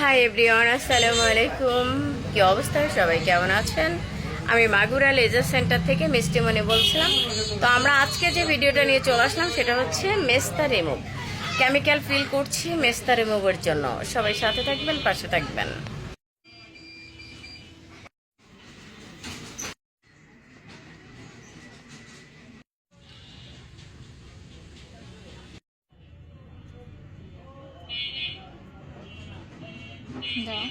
Hi everyone, আসসালামু আলাইকুম। কি অবস্থা, সবাই কেমন আছেন? আমি মাগুরা লেজার সেন্টার থেকে মিষ্টিমণি বলছিলাম। তো আমরা আজকে যে ভিডিওটা নিয়ে চলে আসলাম সেটা হচ্ছে মেস্তা রিমুভ। কেমিক্যাল ফিল করছি মেস্তা রিমুভের জন্য। সবাই সাথে থাকবেন, পাশে থাকবেন। দাও